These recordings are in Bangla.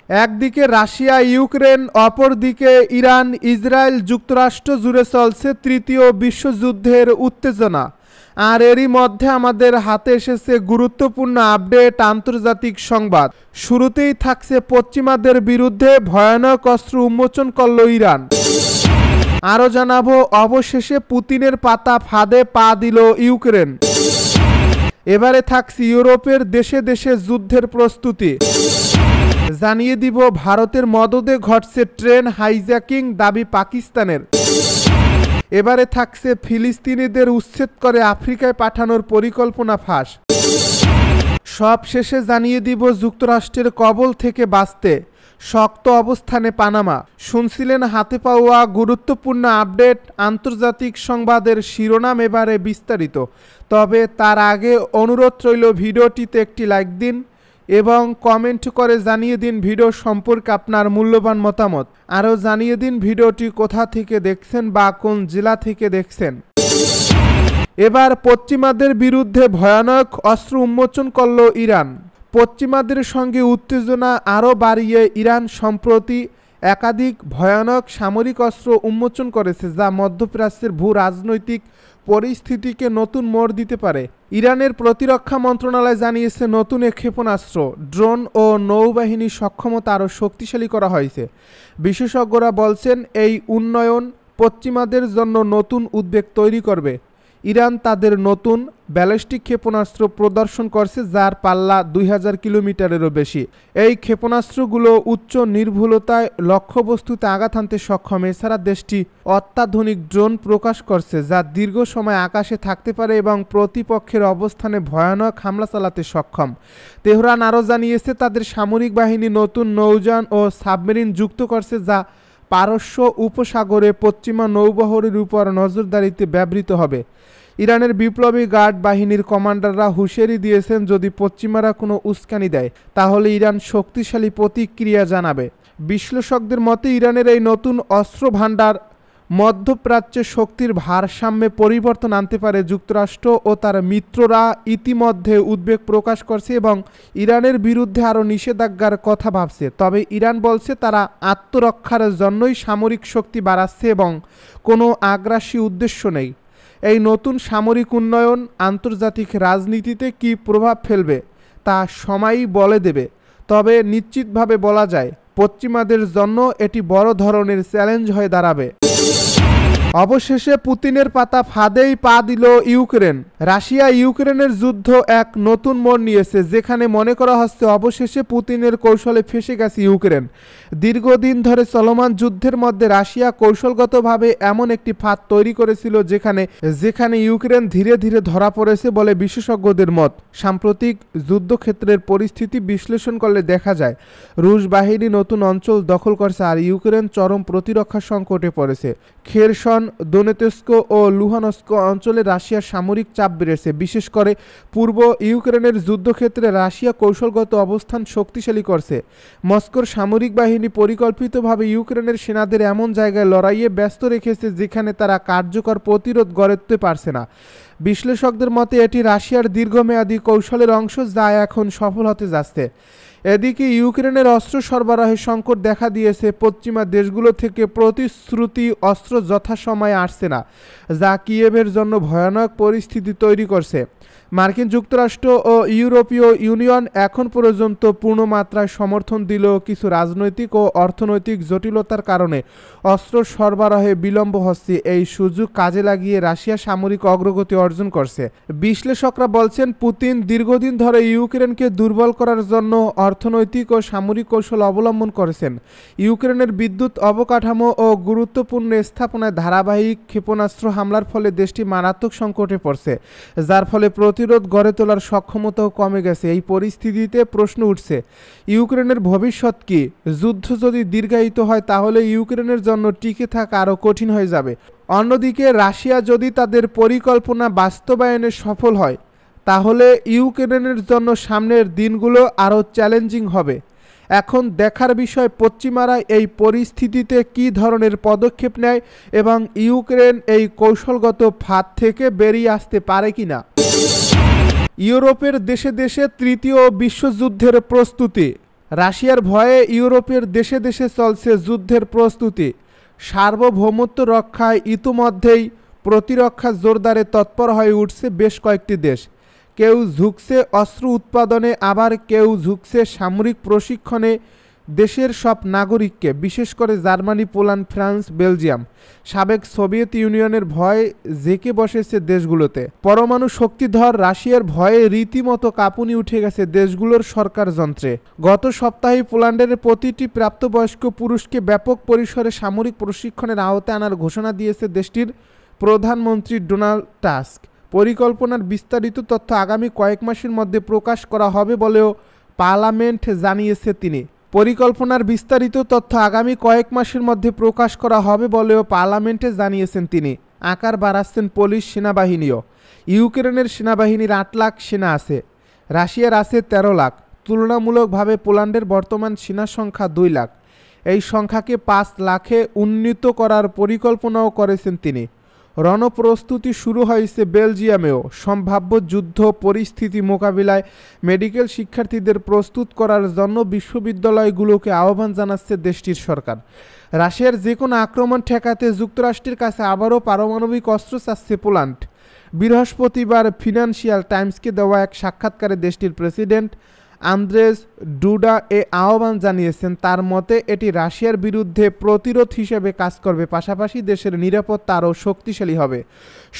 একদিকে রাশিয়া ইউক্রেন, অপরদিকে ইরান ইসরায়েল যুক্তরাষ্ট্র জুড়ে চলছে তৃতীয় বিশ্বযুদ্ধের উত্তেজনা। আর এরই মধ্যে আমাদের হাতে এসেছে গুরুত্বপূর্ণ আপডেট, আন্তর্জাতিক সংবাদ। শুরুতেই থাকছে পশ্চিমাদের বিরুদ্ধে ভয়ানক অস্ত্র উন্মোচন করল ইরান। আরও জানাবো অবশেষে পুতিনের পাতা ফাঁদে পা দিল ইউক্রেন। এবারে থাকছে ইউরোপের দেশে দেশে যুদ্ধের প্রস্তুতি। জানিয়ে দিব ভারতের মদদে ঘটছে ট্রেন হাইজ্যাকিং, দাবি পাকিস্তানের। এবারে থাকছে ফিলিস্তিনিদের উচ্ছেদ করে আফ্রিকায় পাঠানোর পরিকল্পনা ফাঁস। সব শেষে জানিয়ে দিব যুক্তরাষ্ট্রের কবল থেকে বাঁচতে শক্ত অবস্থানে পানামা। শুনছিলেন হাতে পাওয়া গুরুত্বপূর্ণ আপডেট, আন্তর্জাতিক সংবাদের শিরোনাম, এবারে বিস্তারিত। তবে তার আগে অনুরোধ রইল ভিডিওটিতে একটি লাইক দিন এবং কমেন্ট করে জানিয়ে দিন ভিডিও সম্পর্কে আপনার মূল্যবান মতামত। আরও জানিয়ে দিন ভিডিওটি কোথা থেকে দেখছেন বা কোন জেলা থেকে দেখছেন। এবার পশ্চিমাদের বিরুদ্ধে ভয়ানক অস্ত্র উন্মোচন করল ইরান। পশ্চিমাদের সঙ্গে উত্তেজনা আরও বাড়িয়ে ইরান সম্প্রতি একাধিক ভয়ানক সামরিক অস্ত্র উন্মোচন করেছে, যা মধ্যপ্রাচ্যের ভূ রাজনৈতিক পরিস্থিতিকে নতুন মোড় দিতে পারে। ইরানের প্রতিরক্ষা মন্ত্রণালয় জানিয়েছে নতুন এক ক্ষেপণাস্ত্র, ড্রোন ও নৌবাহিনী সক্ষমতা আরও শক্তিশালী করা হয়েছে। বিশেষজ্ঞরা বলছেন এই উন্নয়ন পশ্চিমাদের জন্য নতুন উদ্বেগ তৈরি করবে। ইরান তাদের নতুন ব্যালিস্টিক ক্ষেপণাস্ত্র প্রদর্শন করছে, যার পাল্লা 2000 কিলোমিটারেরও বেশি। এই ক্ষেপণাস্ত্রগুলো উচ্চ নির্ভুলতায় লক্ষ্যবস্তুতে আঘাত হানতে সক্ষম। এছাড়া দেশটি অত্যাধুনিক ড্রোন প্রকাশ করছে, যা দীর্ঘ সময় আকাশে থাকতে পারে এবং প্রতিপক্ষের অবস্থানে ভয়ানক হামলা চালাতে সক্ষম। তেহরান আরও জানিয়েছে তাদের সামরিক বাহিনী নতুন নৌযান ও সাবমেরিন যুক্ত করছে, যা পারস্য উপসাগরে পশ্চিমা নৌবহরের উপর নজরদারিতে ব্যবহৃত হবে। ইরানের বিপ্লবী গার্ড বাহিনীর কমান্ডাররা হুঁশিয়ারি দিয়েছেন যদি পশ্চিমারা কোনো উস্কানি দেয় তাহলে ইরান শক্তিশালী প্রতিক্রিয়া জানাবে। বিশ্লেষকদের মতে ইরানের এই নতুন অস্ত্র ভান্ডার মধ্যপ্রাচ্যে শক্তির ভারসাম্যে পরিবর্তন আনতে পারে। যুক্তরাষ্ট্র ও তার মিত্ররা ইতিমধ্যে উদ্বেগ প্রকাশ করছে এবং ইরানের বিরুদ্ধে আরও নিষেধাজ্ঞার কথা ভাবছে। তবে ইরান বলছে তারা আত্মরক্ষার জন্যই সামরিক শক্তি বাড়াচ্ছে এবং কোনো আগ্রাসী উদ্দেশ্য নেই। এই নতুন সামরিক উন্নয়ন আন্তর্জাতিক রাজনীতিতে কী প্রভাব ফেলবে তা সময়ই বলে দেবে। তবে নিশ্চিতভাবে বলা যায় পশ্চিমাদের জন্য এটি বড় ধরনের চ্যালেঞ্জ হয়ে দাঁড়াবে। অবশেষে পুতিনের পাতা ফাঁদেই পা দিল ইউক্রেন। রাশিয়া ইউক্রেনের যুদ্ধ এক নতুন মোড় নিয়েছে, যেখানে মনে করা হচ্ছে অবশেষে পুতিনের কৌশলে ফেঁসে গেছে ইউক্রেন। দীর্ঘদিন ধরে চলমান যুদ্ধের মধ্যে রাশিয়া কৌশলগতভাবে এমন একটি ফাঁদ তৈরি করেছিল যেখানে ইউক্রেন ধীরে ধীরে ধরা পড়েছে বলে বিশেষজ্ঞদের মত। সাম্প্রতিক যুদ্ধক্ষেত্রের পরিস্থিতি বিশ্লেষণ করলে দেখা যায় রুশ বাহিনী নতুন অঞ্চল দখল করছে আর ইউক্রেন চরম প্রতিরক্ষা সংকটে পড়েছে। খেরসন, দোনেৎস্ক ও লুহানস্ক অঞ্চলে রাশিয়ার সামরিক চাপ বেড়েছে। বিশেষ করে পূর্ব ইউক্রেনের যুদ্ধক্ষেত্রে রাশিয়া কৌশলগত অবস্থান শক্তিশালী করছে। মস্কোর সামরিক বাহিনী পরিকল্পিতভাবে ইউক্রেনের সেনাদের এমন জায়গায় লড়াইয়ে ব্যস্ত রেখেছে যেখানে তারা কার্যকর প্রতিরোধ গড়তে পারছে না। বিশ্লেষকদের মতে এটি রাশিয়ার দীর্ঘমেয়াদী কৌশলের অংশ, যা এখন সফল হতে যাচ্ছে। এদিকে ইউক্রেনের অস্ত্র সরবরাহের সংকট দেখা দিয়েছে। পশ্চিমা দেশগুলো থেকে প্রতিশ্রুতি অস্ত্র যথাসময়ে আসছে না, যা কিয়েভের জন্য ভয়ানক পরিস্থিতি তৈরি করছে। মার্কিন যুক্তরাষ্ট্র ও ইউরোপীয় ইউনিয়ন এখন পর্যন্ত পূর্ণ মাত্রায় সমর্থন দিলেও কিছু রাজনৈতিক ও অর্থনৈতিক জটিলতার কারণে অস্ত্র সরবরাহে বিলম্ব হচ্ছে। এই সুযোগ কাজে লাগিয়ে রাশিয়া সামরিক অগ্রগতি অর্জন করছে। বিশ্লেষকরা বলছেন পুতিন দীর্ঘদিন ধরে ইউক্রেনকে দুর্বল করার জন্য অর্থনৈতিক ও সামরিক কৌশল অবলম্বন করেছেন। ইউক্রেনের বিদ্যুৎ অবকাঠামো ও গুরুত্বপূর্ণ স্থাপনায় ধারাবাহিক ক্ষেপণাস্ত্র হামলার ফলে দেশটি মারাত্মক সংকটে পড়ছে, যার ফলে প্রতিরোধ গড়ে তোলার সক্ষমতাও কমে গেছে। এই পরিস্থিতিতে প্রশ্ন উঠছে ইউক্রেনের ভবিষ্যৎ কি? যুদ্ধ যদি দীর্ঘায়িত হয় তাহলে ইউক্রেনের জন্য টিকে থাকা আরও কঠিন হয়ে যাবে। অন্যদিকে রাশিয়া যদি তাদের পরিকল্পনা বাস্তবায়নে সফল হয় তাহলে ইউক্রেনের জন্য সামনের দিনগুলো আরও চ্যালেঞ্জিং হবে। এখন দেখার বিষয় পশ্চিমারা এই পরিস্থিতিতে কী ধরনের পদক্ষেপ নেয় এবং ইউক্রেন এই কৌশলগত ফাঁদ থেকে বেরিয়ে আসতে পারে কিনা। ইউরোপের দেশে দেশে তৃতীয় বিশ্বযুদ্ধের প্রস্তুতি। রাশিয়ার ভয়ে ইউরোপের দেশে দেশে চলছে যুদ্ধের প্রস্তুতি। সার্বভৌমত্ব রক্ষায় ইতিমধ্যেই প্রতিরক্ষা জোরদারে তৎপর হয়ে উঠছে বেশ কয়েকটি দেশ। কেউ ঝুঁকছে অস্ত্র উৎপাদনে, আবার কেউ ঝুঁকছে সামরিক প্রশিক্ষণে দেশের সব নাগরিককে, বিশেষ করে জার্মানি, পোল্যান্ড, ফ্রান্স, বেলজিয়াম। সাবেক সোভিয়েত ইউনিয়নের ভয় জেঁকে বসেছে দেশগুলোতে। পরমাণু শক্তিধর রাশিয়ার ভয়ে রীতিমতো কাঁপুনি উঠে গেছে দেশগুলোর সরকার যন্ত্রে। গত সপ্তাহে পোল্যান্ডের প্রতিটি প্রাপ্তবয়স্ক পুরুষকে ব্যাপক পরিসরে সামরিক প্রশিক্ষণের আওতায় আনার ঘোষণা দিয়েছে দেশটির প্রধানমন্ত্রী ডোনাল্ড টাস্ক। পরিকল্পনার বিস্তারিত তথ্য আগামী কয়েক মাসের মধ্যে প্রকাশ করা হবে বলেও পার্লামেন্ট জানিয়েছে তিনি। পরিকল্পনার বিস্তারিত তথ্য আগামী কয়েক মাসের মধ্যে প্রকাশ করা হবে বলেও পার্লামেন্টে জানিয়েছেন তিনি। আকার বাড়াচ্ছেন পুলিশ সেনাবাহিনীও। ইউক্রেনের সেনাবাহিনীর 8 লাখ সেনা আছে, রাশিয়ার আছে 13 লাখ। তুলনামূলকভাবে পোল্যান্ডের বর্তমান সেনা সংখ্যা 2 লাখ। এই সংখ্যাকে 5 লাখে উন্নীত করার পরিকল্পনাও করেছেন তিনি। রণপ্রস্তুতি শুরু হয়েছে বেলজিয়ামেও। সম্ভাব্য যুদ্ধ পরিস্থিতি মোকাবিলায় মেডিকেল শিক্ষার্থীদের প্রস্তুত করার জন্য বিশ্ববিদ্যালয়গুলোকে আহ্বান জানাচ্ছে দেশটির সরকার। রাশিয়ার যে কোনো আক্রমণ ঠেকাতে যুক্তরাষ্ট্রের কাছে আবারও পারমাণবিক অস্ত্র চাচ্ছে পোল্যান্ড। বৃহস্পতিবার ফিনান্সিয়াল টাইমসকে দেওয়া এক সাক্ষাৎকারে দেশটির প্রেসিডেন্ট আন্দ্রেজ ডুডা এ আহ্বান জানিয়েছেন। তার মতে এটি রাশিয়ার বিরুদ্ধে প্রতিরোধ হিসেবে কাজ করবে, পাশাপাশি দেশের নিরাপত্তা আরও শক্তিশালী হবে।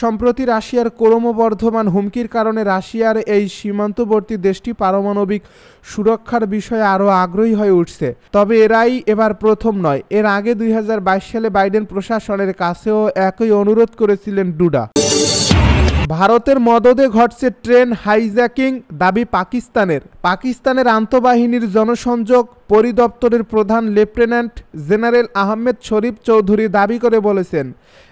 সম্প্রতি রাশিয়ার ক্রমবর্ধমান হুমকির কারণে রাশিয়ার এই সীমান্তবর্তী দেশটি পারমাণবিক সুরক্ষার বিষয়ে আরও আগ্রহী হয়ে উঠছে। তবে এরাই এবার প্রথম নয়। এর আগে 2022 সালে বাইডেন প্রশাসনের কাছেও একই অনুরোধ করেছিলেন ডুডা। ভারতের মদদে ঘটছে ট্রেন হাইজ্যাকিং, দাবি পাকিস্তানের আন্তঃবাহিনীর জনসংযোগ পরিদপ্তরের প্রধান লেফটেন্যান্ট জেনারেল আহমেদ শরীফ চৌধুরী দাবি করে বলেছেন,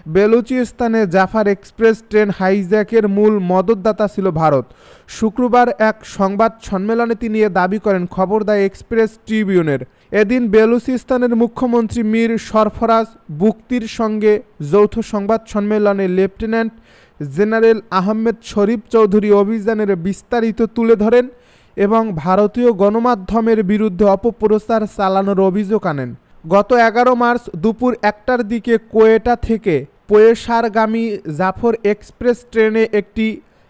বেলুচিস্তানে জাফার এক্সপ্রেস ট্রেন হাইজ্যাকের মূল মদতদাতা ছিল ভারত। শুক্রবার এক সংবাদ সম্মেলনে তিনি এ দাবি করেন, খবর দেয় এক্সপ্রেস ট্রিবিউনের। এদিন বেলুচিস্তানের মুখ্যমন্ত্রী মীর সরফরাজ বুখতির সঙ্গে যৌথ সংবাদ সম্মেলনে লেফটেন্যান্ট জেনারেল আহমেদ শরীফ চৌধুরী অভিযানের বিস্তারিত তুলে ধরেন এবং ভারতীয় গণমাধ্যমের বিরুদ্ধে অপপ্রচার চালানোর অভিযোগ আনেন। গত 11 মার্চ দুপুর 1টার দিকে কোয়েটা থেকে পোয়েসারগামী জাফর এক্সপ্রেস ট্রেনে একটি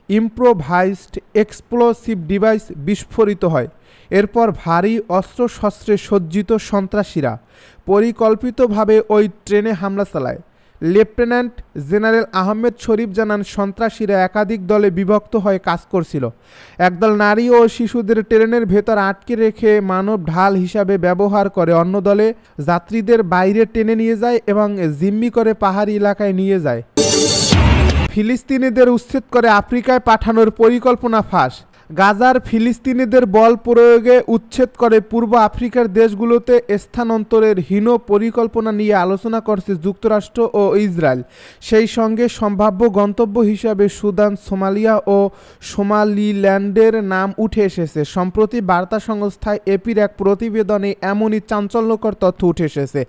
ইম্প্রোভাইজড এক্সপ্লোসিভ ডিভাইস বিস্ফোরিত হয়। এরপর ভারী অস্ত্রশস্ত্রে সজ্জিত সন্ত্রাসীরা পরিকল্পিতভাবে ওই ট্রেনে হামলা চালায়। লেফটেন্যান্ট জেনারেল আহমেদ শরীফ জানান, সন্ত্রাসীরা একাধিক দলে বিভক্ত হয়ে কাজ করছিল। একদল নারী ও শিশুদের ট্রেনের ভেতর আটকে রেখে মানব ঢাল হিসাবে ব্যবহার করে, অন্য দলে যাত্রীদের বাইরে টেনে নিয়ে যায় এবং জিম্মি করে পাহাড়ি এলাকায় নিয়ে যায়। ফিলিস্তিনিদের উচ্ছেদ করে আফ্রিকায় পাঠানোর পরিকল্পনা ফাঁস। গাজার ফিলিস্তিনিদের বল প্রয়োগে উচ্ছেদ করে পূর্ব আফ্রিকার দেশগুলোতে স্থানান্তরের হীন পরিকল্পনা নিয়ে আলোচনা করছে যুক্তরাষ্ট্র ও ইসরায়েল। সেই সঙ্গে সম্ভাব্য গন্তব্য হিসাবে সুদান, সোমালিয়া ও সোমালিল্যান্ডের নাম উঠে এসেছে। সম্প্রতি বার্তা সংস্থা এপির এক প্রতিবেদনে এমনই চাঞ্চল্যকর তথ্য উঠে এসেছে।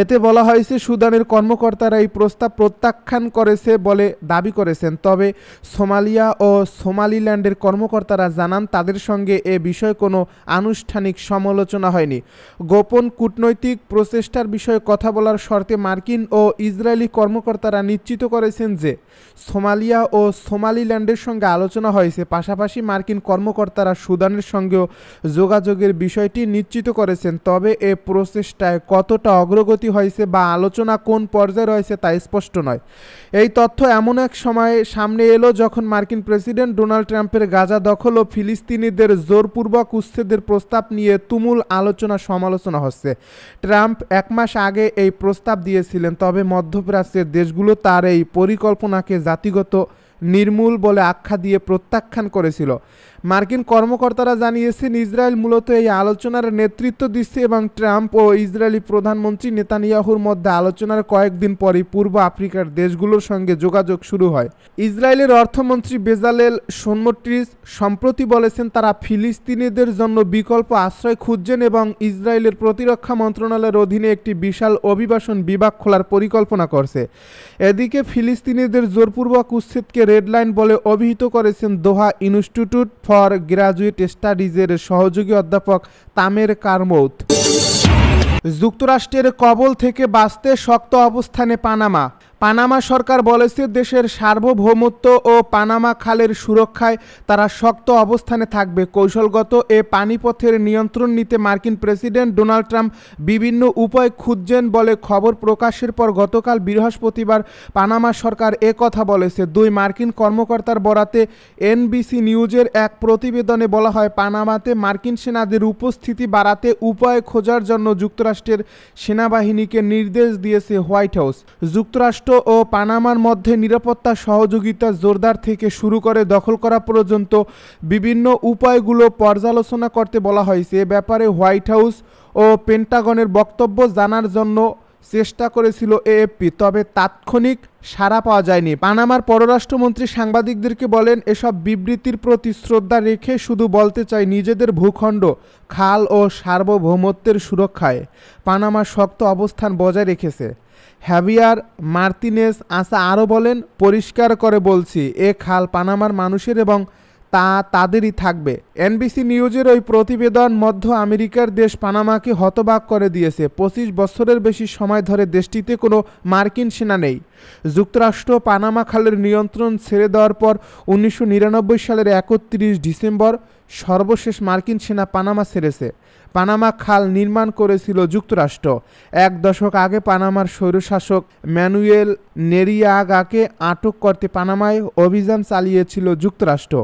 এতে বলা হয়েছে, সুদানের কর্মকর্তারা এই প্রস্তাব প্রত্যাখ্যান করেছে বলে দাবি করেছেন। তবে সোমালিয়া ও সোমালিল্যান্ডের কর্মকর্তারা জানান, তাদের সঙ্গে এ বিষয়ে কোনো আনুষ্ঠানিক সমালোচনা হয়নি। গোপন কূটনৈতিক প্রচেষ্টার বিষয়ে কথা বলার শর্তে মার্কিন ও ইসরায়েলি কর্মকর্তারা নিশ্চিত করেছেন যে সোমালিয়া ও সোমালিল্যান্ডের সঙ্গে আলোচনা হয়েছে। পাশাপাশি মার্কিন কর্মকর্তারা সুদানের সঙ্গেও যোগাযোগের বিষয়টি নিশ্চিত করেছেন। তবে এ প্রচেষ্টায় কতটা অগ্রগতি হয়েছে বা আলোচনা কোন পর্যায়ে রয়েছে তা স্পষ্ট নয়। এই তথ্য এমন এক সময়ে সামনে এলো যখন মার্কিন প্রেসিডেন্ট ডোনাল্ড ট্রাম্পের গাজা দখল ও ফিলিস্তিনিদের জোরপূর্বক উচ্ছেদের প্রস্তাব নিয়ে তুমুল আলোচনা সমালোচনা হচ্ছে। ট্রাম্প 1 মাস আগে এই প্রস্তাব দিয়েছিলেন, তবে মধ্যপ্রাচ্যের দেশগুলো তার এই পরিকল্পনাকে জাতিগত নির্মূল বলে আখ্যা দিয়ে প্রত্যাখ্যান করেছিল। মার্কিন কর্মকর্তারা জানিয়েছেন, ইসরায়েল মূলত এই আলোচনার নেতৃত্ব দিচ্ছে এবং ট্রাম্প ও ইসরায়েলি প্রধানমন্ত্রী নেতানিয়াহুর মধ্যে আলোচনার কয়েকদিন পরই পূর্ব আফ্রিকার দেশগুলোর সঙ্গে যোগাযোগ শুরু হয়। ইসরায়েলের অর্থমন্ত্রী বেজালেল স্মোট্রিচ সম্প্রতি বলেছেন, তারা ফিলিস্তিনিদের জন্য বিকল্প আশ্রয় খুঁজছেন এবং ইসরায়েলের প্রতিরক্ষা মন্ত্রণালয়ের অধীনে একটি বিশাল অভিবাসন বিভাগ খোলার পরিকল্পনা করছে। এদিকে ফিলিস্তিনিদের জোরপূর্বক উচ্ছেদকে রেড লাইন বলে অভিহিত করেছেন দোহা ইনস্টিটিউট ফর গ্র্যাজুয়েট স্টাডিজের সহযোগী অধ্যাপক তামের কারমৌত। যুক্তরাষ্ট্রের কবল থেকে বাঁচতে শক্ত অবস্থানে পানামা। পানামা সরকার বলেছে দেশের সার্বভৌমত্ব ও পানামা খালের সুরক্ষায় তারা শক্ত অবস্থানে থাকবে। কৌশলগত এ পানিপথের নিয়ন্ত্রণ নিতে মার্কিন প্রেসিডেন্ট ডোনাল্ড ট্রাম্প বিভিন্ন উপায় খুঁজছেন বলে খবর প্রকাশের পর গতকাল বৃহস্পতিবার পানামা সরকার কথা বলেছে। দুই মার্কিন কর্মকর্তার বরাতে এনবিসি নিউজের এক প্রতিবেদনে বলা হয়, পানামাতে মার্কিন সেনাদের উপস্থিতি বাড়াতে উপায় খোঁজার জন্য যুক্তরাষ্ট্রের সেনাবাহিনীকে নির্দেশ দিয়েছে হোয়াইট হাউস। যুক্তরাষ্ট্র ও পানামার মধ্যে নিরাপত্তা সহযোগিতা জোরদার থেকে শুরু করে দখল করা পর্যন্ত বিভিন্ন উপায়গুলো পর্যালোচনা করতে বলা হয়েছে। এ ব্যাপারে হোয়াইট হাউস ও পেন্টাগনের বক্তব্য জানার জন্য চেষ্টা করেছিল এএফপি, তবে তাৎক্ষণিক সাড়া পাওয়া যায়নি। পানামার পররাষ্ট্রমন্ত্রী সাংবাদিকদেরকে বলেন, এসব বিবৃতির প্রতি শ্রদ্ধা রেখে শুধু বলতে চাই, নিজেদের ভূখণ্ড, খাল ও সার্বভৌমত্বের সুরক্ষায় পানামা শক্ত অবস্থান বজায় রেখেছে। হ্যাভিয়ার মার্তিনেজ আসা আরও বলেন, পরিষ্কার করে বলছি, এ খাল পানামার মানুষের এবং তা তাদেরই থাকবে। এনবিসি নিউজের ওই প্রতিবেদন মধ্য আমেরিকার দেশ পানামাকে হতবাক করে দিয়েছে। 25 বছরের বেশি সময় ধরে দেশটিতে কোনো মার্কিন সেনা নেই। যুক্তরাষ্ট্র পানামা খালের নিয়ন্ত্রণ ছেড়ে দেওয়ার পর 1999 সালের 31 ডিসেম্বর সর্বশেষ মার্কিন সেনা পানামা ছেড়েছে। পানামা খাল নির্মাণ করেছিল যুক্তরাষ্ট্র। এক দশক আগে পানামার স্বৈরশাসক ম্যানুয়েল নেরিয়াগাকে আটক করতে পানামায় অভিযান চালিয়েছিল যুক্তরাষ্ট্র।